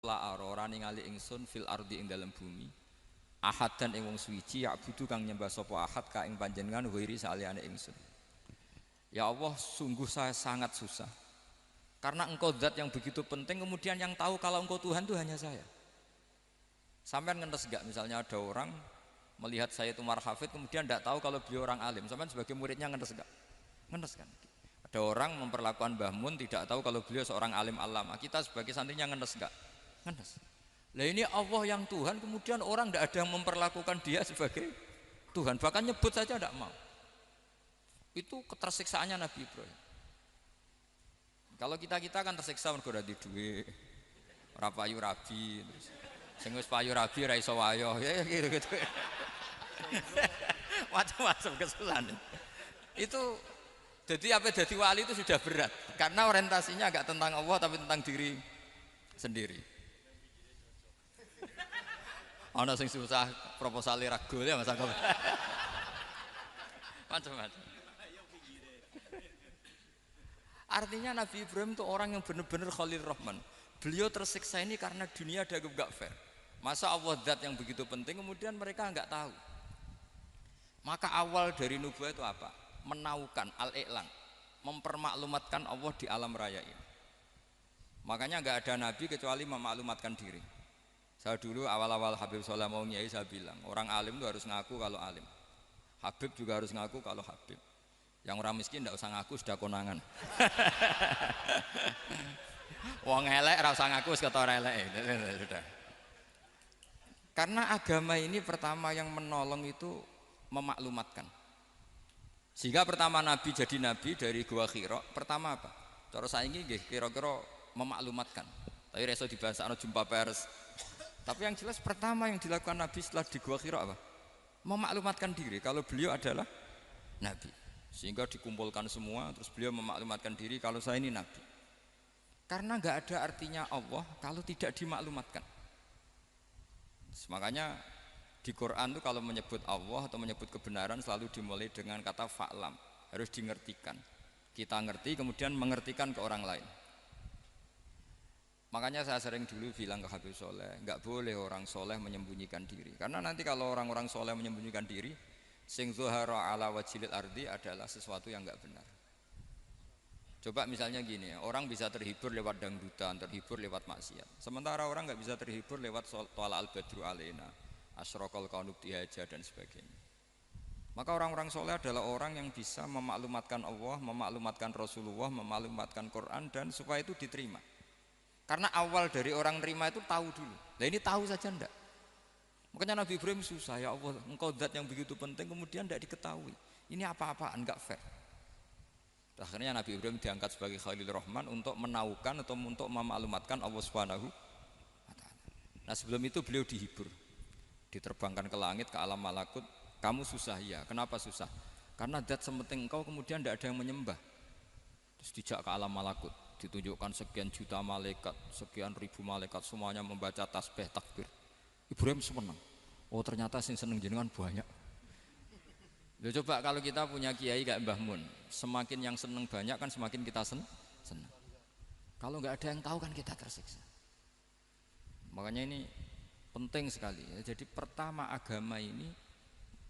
la ora ningali ingsun fil ardi ing dalam bumi ahad dan ing wong suwiji ya budu kang nyembah sapa ahad ka ing panjenengan wiri saliyane ingsun. Ya Allah, sungguh saya sangat susah karena engkau zat yang begitu penting, kemudian yang tahu kalau engkau Tuhan itu hanya saya. Sampean ngenes gak misalnya ada orang melihat saya itu marhafid kemudian tidak tahu kalau beliau orang alim, sampean sebagai muridnya ngenes gak? Ngenes kan? Ada orang memperlakukan Mbah Mun tidak tahu kalau beliau seorang alim alama, kita sebagai santrinya ngenes gak? Ngenes. Lah ini Allah yang Tuhan, kemudian orang tidak ada yang memperlakukan dia sebagai Tuhan, bahkan nyebut saja tidak mau. Itu ketersiksaannya Nabi Ibrahim. Kalau kita kan tersiksa mergo ora di duwe, ora payu rabi, terus sing wis payu rabi ora iso wayo, ya gitu-gitu. Macam-macam kesulitan. Itu jadi apa, jadi wali itu sudah berat karena orientasinya agak tentang Allah tapi tentang diri sendiri. Ana sing susah proposal ragu ya Mas Angga. Macam-macam. Artinya Nabi Ibrahim itu orang yang benar-benar Khalil Rahman. Beliau tersiksa ini karena dunia dianggap gak fair. Masa Allah zat yang begitu penting kemudian mereka nggak tahu. Maka awal dari nubuah itu apa? Menaukan, al-i'lan, mempermaklumatkan Allah di alam raya ini. Makanya nggak ada nabi kecuali memaklumatkan diri. Saya dulu awal-awal Habib Soleh mau nyai, saya bilang orang alim itu harus ngaku kalau alim. Habib juga harus ngaku kalau Habib. Yang orang miskin tidak usah ngaku, sudah konangan. Wong elek ora usah ngaku, wis ketora elek. Sudah. Karena agama ini pertama yang menolong itu memaklumatkan. Sehingga pertama Nabi jadi Nabi dari Gua Hira, pertama apa? Cara saiki nggih kira-kira memaklumatkan. Tapi reso dibahasakno jumpa pers. Tapi yang jelas pertama yang dilakukan Nabi setelah di Gua Hira apa? Memaklumatkan diri kalau beliau adalah Nabi. Sehingga dikumpulkan semua, terus beliau memaklumatkan diri kalau saya ini Nabi. Karena nggak ada artinya Allah kalau tidak dimaklumatkan. Makanya di Quran itu kalau menyebut Allah atau menyebut kebenaran selalu dimulai dengan kata fa'lam, harus dingertikan. Kita ngerti kemudian mengertikan ke orang lain. Makanya saya sering dulu bilang ke Habib Soleh, nggak boleh orang soleh menyembunyikan diri. Karena nanti kalau orang-orang soleh menyembunyikan diri, sing zuhara ala wajilil ardi adalah sesuatu yang nggak benar. Coba misalnya gini, orang bisa terhibur lewat dangdutan, terhibur lewat maksiat. Sementara orang nggak bisa terhibur lewat thala al badru alaina, asyraqal qaunub dihaja dan sebagainya. Maka orang-orang soleh adalah orang yang bisa memaklumatkan Allah, memaklumatkan Rasulullah, memaklumatkan Quran, dan supaya itu diterima. Karena awal dari orang terima itu tahu dulu. Nah ini tahu saja enggak. Makanya Nabi Ibrahim susah, ya Allah, engkau zat yang begitu penting kemudian tidak diketahui. Ini apa-apaan, enggak fair. Akhirnya Nabi Ibrahim diangkat sebagai Khalil Rahman untuk menaukan atau untuk memaklumatkan Allah Subhanahu wa ta'ala. Nah sebelum itu beliau dihibur, diterbangkan ke langit, ke alam malakut. Kamu susah ya, kenapa susah? Karena zat sepenting engkau kemudian tidak ada yang menyembah. Terus dijak ke alam malakut, ditunjukkan sekian juta malaikat, sekian ribu malaikat, semuanya membaca tasbih takbir. Ibrahim senang. Oh ternyata sing seneng jenengan banyak. Loh, coba kalau kita punya kiai kayak Mbah Mun, semakin yang seneng banyak kan semakin kita seneng. Kalau nggak ada yang tahu kan kita tersiksa. Makanya ini penting sekali ya. Jadi pertama agama ini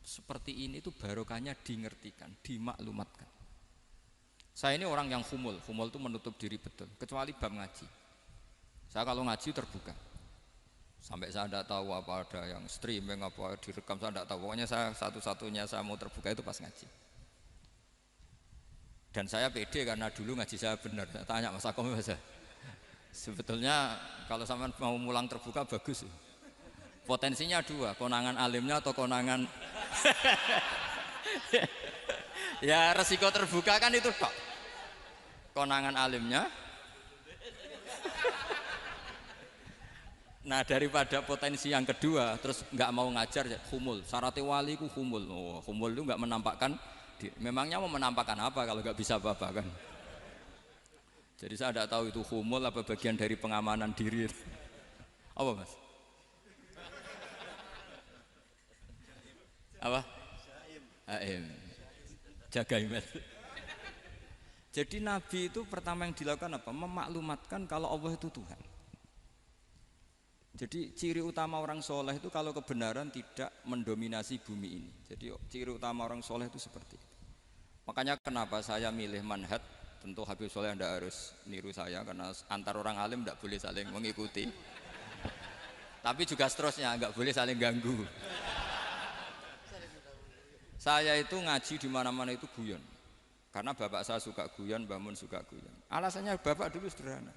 seperti ini tuh barokahnya dingertikan, dimaklumatkan. Saya ini orang yang humul itu menutup diri betul, kecuali bab ngaji. Saya kalau ngaji terbuka. Sampai saya tidak tahu apa ada yang streaming apa direkam, saya tidak tahu. Pokoknya saya satu-satunya saya mau terbuka itu pas ngaji. Dan saya pede karena dulu ngaji saya benar. Saya tanya Mas Akom, sebetulnya kalau sampean mau mulang terbuka bagus. Potensinya dua, konangan alimnya atau konangan. Ya resiko terbuka kan itu tok. Konangan alimnya. Nah daripada potensi yang kedua terus nggak mau ngajar ya humul. Syaratnya wali ku humul. Oh, humul itu nggak menampakkan. Memangnya mau menampakkan apa kalau nggak bisa apa-apa kan? Jadi saya tidak tahu itu humul apa bagian dari pengamanan diri. Apa mas? Apa? Aim. Jaga iman. Jadi Nabi itu pertama yang dilakukan apa? Memaklumatkan kalau Allah itu Tuhan. Jadi ciri utama orang soleh itu kalau kebenaran tidak mendominasi bumi ini. Jadi ciri utama orang soleh itu seperti itu. Makanya kenapa saya milih manhaj, tentu Habib Soleh tidak harus niru saya karena antar orang alim tidak boleh saling mengikuti. Tapi juga seterusnya nggak boleh saling ganggu. Saya itu ngaji di mana-mana itu guyon. Karena bapak saya suka guyon, Mbah Mun suka guyon. Alasannya bapak dulu sederhana.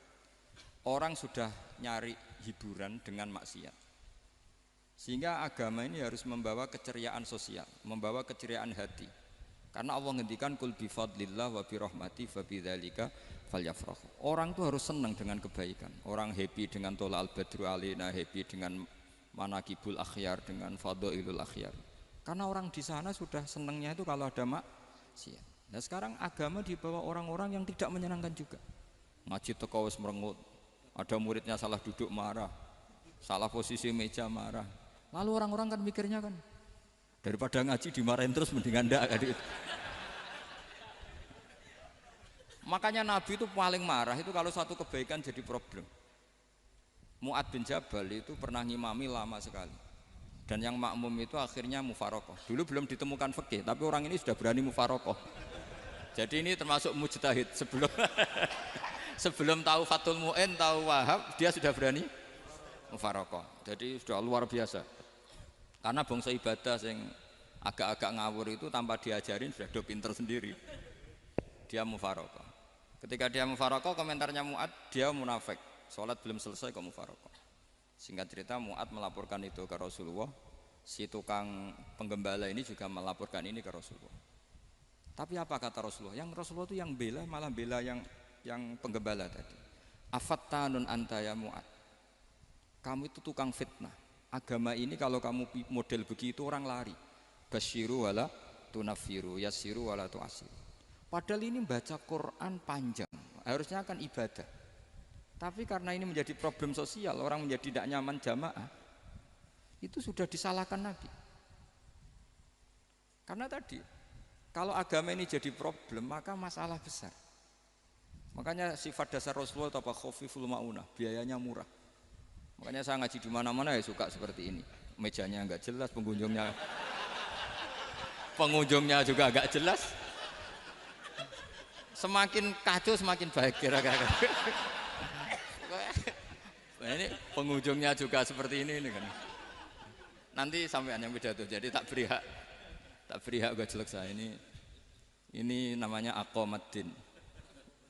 Orang sudah nyari hiburan dengan maksiat. Sehingga agama ini harus membawa keceriaan sosial, membawa keceriaan hati. Karena Allah ngendikan kul bi fadlillah wa bi rahmati fa bidzalika falyafrahu. Orang tuh harus senang dengan kebaikan. Orang happy dengan tola al-badru alina, happy dengan manakibul akhyar, dengan fadhailul akhyar. Karena orang di sana sudah senangnya itu kalau ada maksiat. Nah sekarang agama dibawa orang-orang yang tidak menyenangkan juga. Ngaji teko wis merengut. Ada muridnya salah duduk marah, salah posisi meja marah. Lalu orang-orang kan mikirnya kan, daripada ngaji dimarahin terus mendingan ndak. Makanya Nabi itu paling marah itu kalau satu kebaikan jadi problem. Mu'ad bin Jabal itu pernah ngimami lama sekali. Dan yang makmum itu akhirnya mufarokoh. Dulu belum ditemukan fikih, tapi orang ini sudah berani mufarokoh. Jadi ini termasuk mujtahid sebelum tahu Fathul Mu'in, tahu Wahab, dia sudah berani mufarokoh. Jadi sudah luar biasa. Karena bangsa ibadah yang agak-agak ngawur itu tanpa diajarin sudah do pinter sendiri. Dia mufarokoh. Ketika dia mufarokoh, komentarnya Mu'ad, dia munafik. Sholat belum selesai kok mufarokoh. Singkat cerita Mu'ad melaporkan itu ke Rasulullah. Si tukang penggembala ini juga melaporkan ini ke Rasulullah. Tapi apa kata Rasulullah? Yang Rasulullah itu yang bela, malah bela yang penggembala tadi. Afattanun anta ya Mu'ad. Kamu itu tukang fitnah. Agama ini kalau kamu model begitu orang lari. Basyiru wala tunafiru, yassiru wala tu'asiru. Padahal ini baca Quran panjang, harusnya kan ibadah. Tapi karena ini menjadi problem sosial, orang menjadi tidak nyaman jamaah, itu sudah disalahkan Nabi. Karena tadi, kalau agama ini jadi problem, maka masalah besar. Makanya sifat dasar Rasulullah apa khafiful maunah, biayanya murah. Makanya saya ngaji di mana-mana ya suka seperti ini. Mejanya enggak jelas, pengunjungnya juga agak jelas. Semakin kacau semakin baik kira-kira. Nah, ini pengunjungnya juga seperti ini kan. Nanti sampean yang beda tuh. Jadi tak beri hak gak jelek saya ini namanya aqomaddin.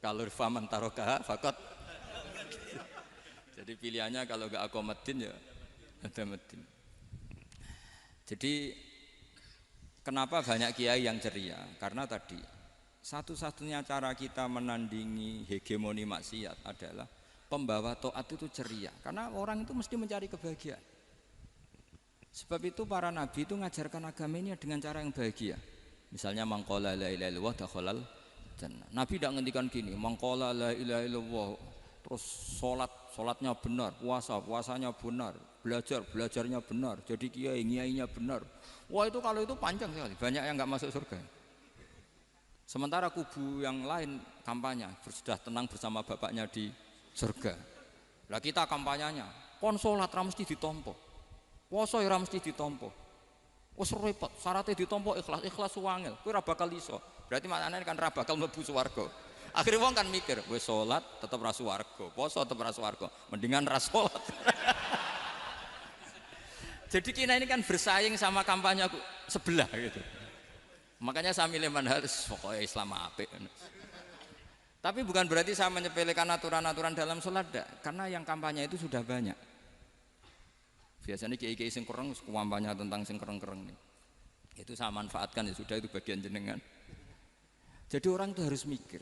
Kalau faman tarokaha fakot. Jadi pilihannya kalau gak aqomaddin ya ada maddin. Jadi kenapa banyak kiai yang ceria? Karena tadi satu-satunya cara kita menandingi hegemoni maksiat adalah pembawa taat itu ceria. Karena orang itu mesti mencari kebahagiaan. Sebab itu para nabi itu mengajarkan agama ini dengan cara yang bahagia. Misalnya mangqala la ilaha illallah dakhalal jannah. Nabi tidak ngendikan gini, mangqala la ilaha illallah terus salatnya benar, puasanya benar, belajarnya benar, jadi kiainya benar. Wah itu kalau itu panjang sekali, banyak yang enggak masuk surga. Sementara kubu yang lain kampanye sudah tenang bersama bapaknya di surga. Lah kita kampanyenya, kon salat ra mesti ditampa. Puasa ya ra mesti ditampa. Wis repot, syaratnya ditampa ikhlas wangel. Kowe ora bakal iso. Berarti maknane kan ra bakal mlebu swarga. Akhirnya wong kan mikir, wis salat tetep ra swarga, puasa tetep ra swarga, mendingan ra salat. Jadi kita ini kan bersaing sama kampanye sebelah gitu. Makanya saya milih manhaj pokoknya Islam apik. Tapi bukan berarti saya menyepelekan aturan-aturan dalam sholat, karena yang kampanye itu sudah banyak. Biasanya kiai-kiai sing kereng kampanye tentang sing kereng-kereng nih. Itu saya manfaatkan ya sudah, itu bagian jenengan. Jadi orang itu harus mikir.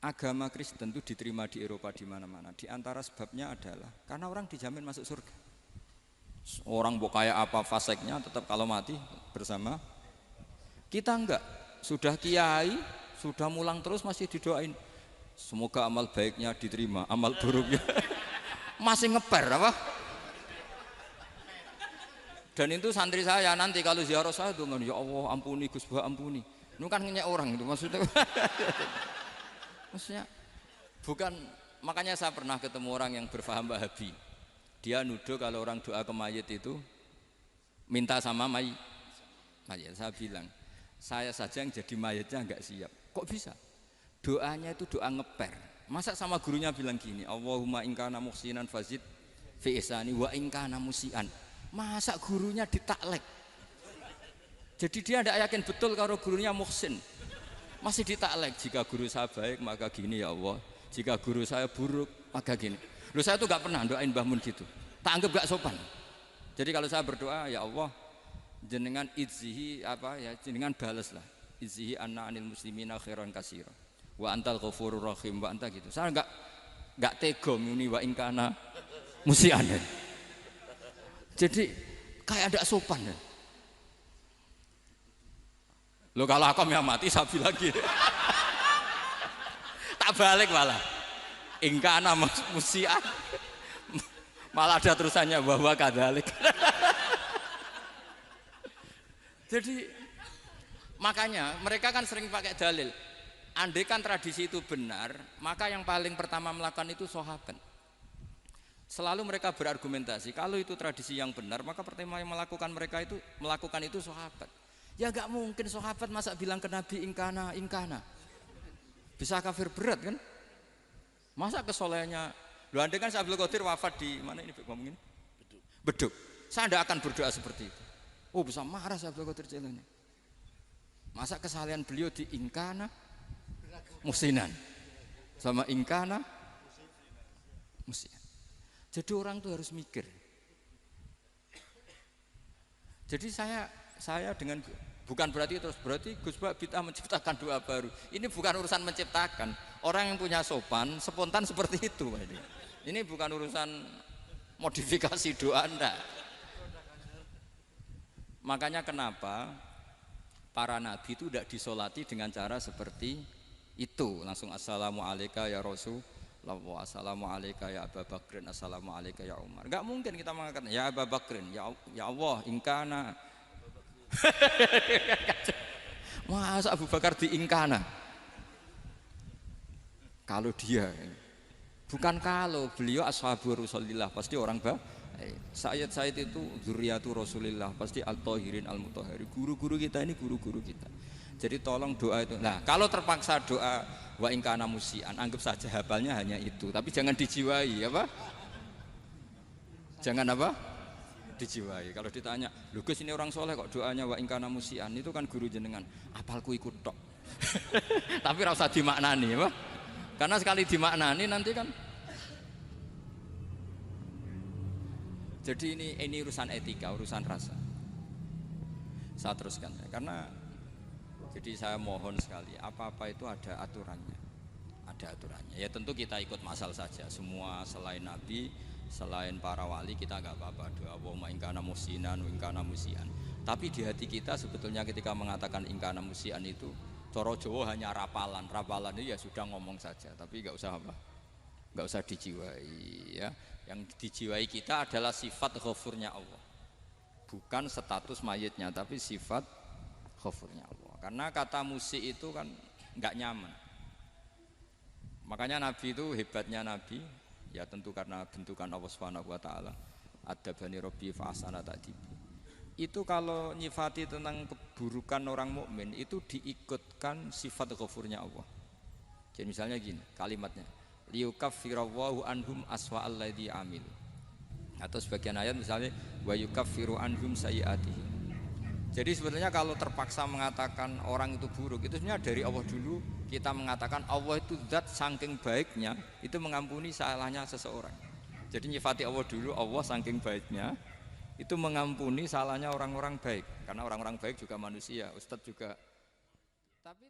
Agama Kristen itu diterima di Eropa di mana-mana. Di antara sebabnya adalah karena orang dijamin masuk surga. Orang mau kayak apa faseknya tetap kalau mati bersama. Kita enggak, sudah kiai, sudah mulang terus masih didoain. Semoga amal baiknya diterima, amal buruknya masih ngeper apa? Dan itu santri saya nanti kalau ziarah saya dengan ya Allah ampuni Gus Bah ampuni. Itu kan ngenyek orang itu maksudnya. Maksudnya bukan, makanya saya pernah ketemu orang yang berfaham Wahabi. Dia nuduh kalau orang doa ke mayit itu minta sama mayit. Saya bilang, saya saja yang jadi mayitnya enggak siap. Kok bisa? Doanya itu doa ngeper. Masa sama gurunya bilang gini, Allahumma ingkana muhsinan fazid fi ihsani wa ingkana musian. Masa gurunya ditaklek? Jadi dia tidak yakin betul kalau gurunya muhsin. Masih ditaklek, jika guru saya baik maka gini ya Allah. Jika guru saya buruk maka gini. Loh saya tuh gak pernah doain Mbah Mun gitu. Tak anggap gak sopan. Jadi kalau saya berdoa ya Allah, jenengan izzihi apa ya, jenengan balas lah. Izzihi anna anil muslimina khairan katsira. Wa antal ghafurur rahim wa anta gitu. Saya enggak tega muni wa ingkana musian. Jadi kayak ada sopan. Loh kalau aku yang mati sapi lagi. Tak balik malah. Ingkana musian. Malah ada terusannya bahwa kadzalik. Jadi makanya mereka kan sering pakai dalil. Andai kan tradisi itu benar, maka yang paling pertama melakukan itu sahabat. Selalu mereka berargumentasi, kalau itu tradisi yang benar, maka pertama yang melakukan itu sahabat. Ya gak mungkin sahabat masa bilang ke Nabi ingkana. Bisa kafir berat kan? Masa kesolehannya? Loh andai kan Abdul Qadir wafat di mana ini ngomongin? Beduk. Saya tidak akan berdoa seperti itu. Oh bisa marah Abdul Qadir Jailani. Masa kesalahan beliau di ingkana musinan sama ingkana musian. Jadi orang tuh harus mikir. Jadi saya dengan bukan berarti Gus Bak bid'ah menciptakan doa baru. Ini bukan urusan menciptakan. Orang yang punya sopan spontan seperti itu. Ini bukan urusan modifikasi doa enggak. Makanya kenapa para nabi itu tidak disolati dengan cara seperti itu, langsung assalamu alayka ya Rasulullah, assalamu alayka ya Abu Bakrin, assalamu alayka ya Umar. Enggak mungkin kita mengatakan ya Abu Bakrin, ya Allah ingkana. Masa Abu Bakar di ingkana? Kalau dia bukan kalau beliau ashabu Rasulillah, pasti orang Sayyid itu dzurriyyatu Rasulillah, pasti al-tahirin al-mutahhari. Guru-guru kita ini guru-guru kita. Jadi tolong doa itu. Nah, kalau terpaksa doa wa ingkana musian, anggap saja hafalnya hanya itu, tapi jangan dijiwai apa? Jangan apa? Dijiwai. Kalau ditanya, "Lho Gus ini orang soleh kok doanya wa ingkana musian?" Itu kan guru jenengan. Apalku ikut tok. Tapi ora usah dimaknani, apa? Karena sekali dimaknani nanti kan. Jadi ini urusan etika, urusan rasa. Saya teruskan ya, karena jadi saya mohon sekali, apa-apa itu ada aturannya. Ada aturannya. Ya tentu kita ikut masal saja. Semua selain Nabi, selain para wali kita enggak apa-apa doa Allahumma ingkana musinan wa ingkana musian. Tapi di hati kita sebetulnya ketika mengatakan ingkana musian itu coro Jawa hanya rapalan. Rapalan itu ya sudah ngomong saja, tapi enggak usah apa? Enggak usah dijiwai ya. Yang dijiwai kita adalah sifat ghafurnya Allah. Bukan status mayitnya, tapi sifat ghafurnya Allah. Karena kata musik itu kan enggak nyaman. Makanya Nabi itu hebatnya Nabi, ya tentu karena bentukan Allah Subhanahu wa taala. Adabani Rabbi fa ahsana ta'dibi. Itu kalau nyifati tentang keburukan orang mukmin itu diikutkan sifat ghafurnya Allah. Jadi misalnya gini, kalimatnya liyukaffirallahu anhum aswa alladzi amil. Atau sebagian ayat misalnya wa yukaffiru anhum sayiatihim. Jadi sebetulnya kalau terpaksa mengatakan orang itu buruk, itu sebenarnya dari Allah dulu kita mengatakan Allah itu zat saking baiknya itu mengampuni salahnya seseorang. Jadi nyifati Allah dulu, Allah saking baiknya itu mengampuni salahnya orang-orang baik. Karena orang-orang baik juga manusia, Ustadz juga. Tapi